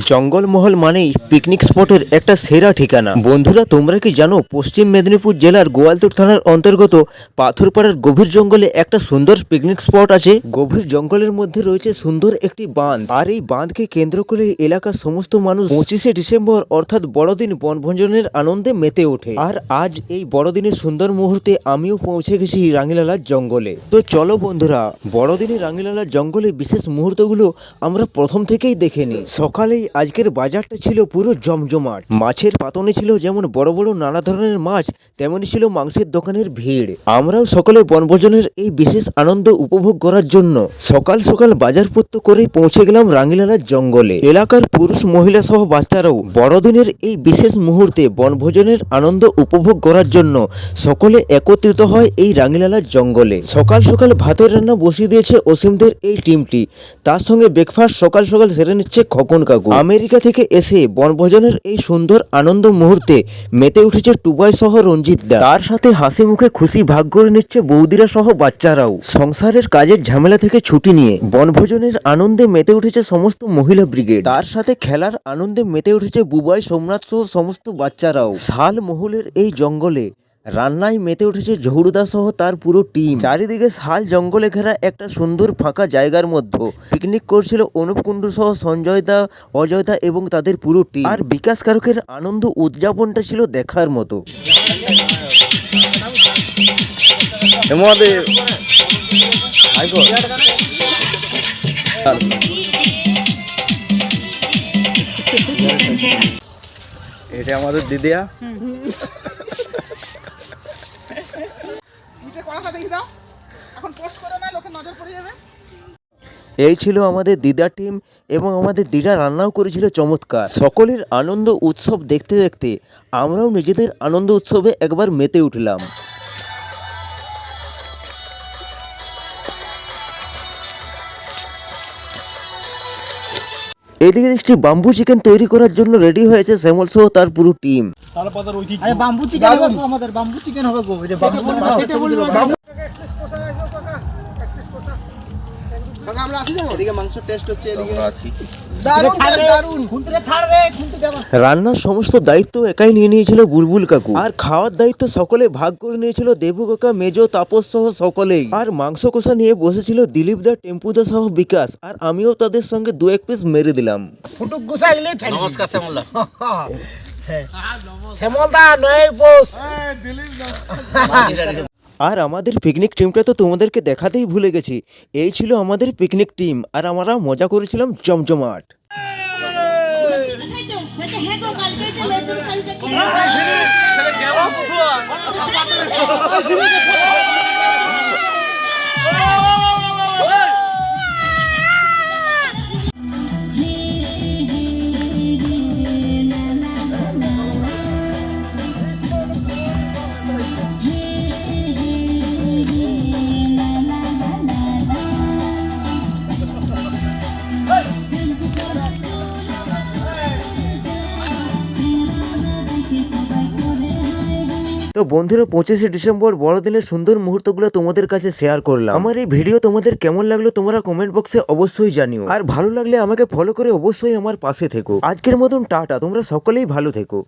জঙ্গলমহল মানেই পিকনিক স্পটের একটা সেরা ঠিকানা। বন্ধুরা, তোমরা কি জানো পশ্চিম মেদিনীপুর জেলার গোয়ালতোড় থানার অন্তর্গত পাথরপাড়ার গভীর জঙ্গলে একটা সুন্দর পিকনিক স্পট আছে। গভীর জঙ্গলের মধ্যে রয়েছে সুন্দর একটি বাঁধ, আর এই বাঁধকে কেন্দ্র করে এলাকার সমস্ত মানুষ 25শে ডিসেম্বর অর্থাৎ বড়দিন বনভোজনের আনন্দে মেতে ওঠে। আর আজ এই বড়দিনের সুন্দর মুহূর্তে আমিও পৌঁছে গেছি রাঙিলালার জঙ্গলে। তো চলো বন্ধুরা, বড়দিনে রাঙিলালার জঙ্গলে বিশেষ মুহূর্তগুলো আমরা প্রথম থেকেই দেখে নিই। সকালেই আজকের বাজারটা ছিল পুরো জমজমাট। মাছের পাতনে ছিল যেমন বড় বড় নানা ধরনের মাছ, তেমনি ছিল মাংসের দোকানের ভিড়। আমরাও সকলে বনভোজনের এই বিশেষ আনন্দ উপভোগ করার জন্য সকাল সকাল বাজারপত্র করে পৌঁছে গেলাম রাঙিলালার জঙ্গলে। এলাকার পুরুষ মহিলা সহ বাচ্চারাও বড়দিনের এই বিশেষ মুহূর্তে বনভোজনের আনন্দ উপভোগ করার জন্য সকলে একত্রিত হয় এই রাঙিলালার জঙ্গলে। সকাল সকাল ভাতের রান্না বসিয়ে দিয়েছে অসীমদের এই টিমটি, তার সঙ্গে ব্রেকফাস্ট সকাল সকাল সেরে নিচ্ছে খোকন কাকু। আমেরিকা থেকে এসে বনভোজনের এই সুন্দর আনন্দ মুহূর্তে মেতে উঠেছে টুবাই সহ রঞ্জিত দা, তার সাথে হাসি মুখে খুশি ভাগ করে নিচ্ছে বৌদিরা সহ বাচ্চারাও। সংসারের কাজের ঝামেলা থেকে ছুটি নিয়ে বনভোজনের আনন্দে মেতে উঠেছে সমস্ত মহিলা ব্রিগেড, তার সাথে খেলার আনন্দে মেতে উঠেছে বুবাই সোমনাথ সহ সমস্ত বাচ্চারাও। শাল মহলের এই জঙ্গলে রান্নায় মেতে উঠেছে ঝৌড়দা সহ তার পুরো টিম। চারিদিকে শাল জঙ্গলে ঘেরা একটা সুন্দর ফাঁকা জায়গার মধ্যে পিকনিক করছিল অনুপ কুণ্ডু সহ সঞ্জয় দা, অজয় দা এবং তাদের পুরো টিম। আর বিকাশ কারকের আনন্দ উদযাপনটা ছিল দেখার মতো। এটা আমাদের দিদিয়া। এই ছিল আমাদের দিদা টিম এবং আমাদের দিদা রান্নাও করেছিল চমৎকার। সকলের আনন্দ উৎসব দেখতে দেখতে আমরাও নিজেদের আনন্দ উৎসবে একবার মেতে উঠলাম। এদিকে দেখছি বাম্বু চিকেন তৈরি করার জন্য রেডি হয়েছে শ্যামল সহ তার পুরো টিম। বাম্বু চিকেন হবে গো, আমাদের বাম্বু চিকেন হবে গো। এটা বাম্বু আমরা আসি যাবো, এদিকে মাংস টেস্ট হচ্ছে, এদিকে দারুন খুনতে ছাড়বে, খুনতে যাবে। রান্নার সমস্ত দায়িত্ব একাই নিয়ে নিয়েছিল বুলবুল কাকু, আর খাওয়ার দায়িত্ব সকলে ভাগ করে নিয়েছিল দেবু কাকা, মেজো, তাপস সহ সকলেই। আর মাংস কষা নিয়ে বসেছিল দিলীপ দা, টেম্পু দা সহ বিকাশ, আর আমিও তাদের সঙ্গে দু এক পিস মেরে দিলাম। ফুটুক গোসাইলে নমস্কার শ্যামলদা। শ্যামলদা নয় বস দিলীপ দা। আর আমাদের পিকনিক টিমটা তো তোমাদেরকে দেখাতেই ভুলে গেছি। এই ছিল আমাদের পিকনিক টিম, আর আমরা মজা করেছিলাম জমজমাট। তো বন্ধুরা, 25শে ডিসেম্বর বড়দিনের সুন্দর মুহূর্তগুলো তোমাদের কাছে শেয়ার করলাম। আমার এই ভিডিও তোমাদের কেমন লাগলো তোমরা কমেন্ট বক্সে অবশ্যই জানিও, আর ভালো লাগলে আমাকে ফলো করে অবশ্যই আমার পাশে থেকো। আজকের মতন টাটা, তোমরা সকলেই ভালো থেকো।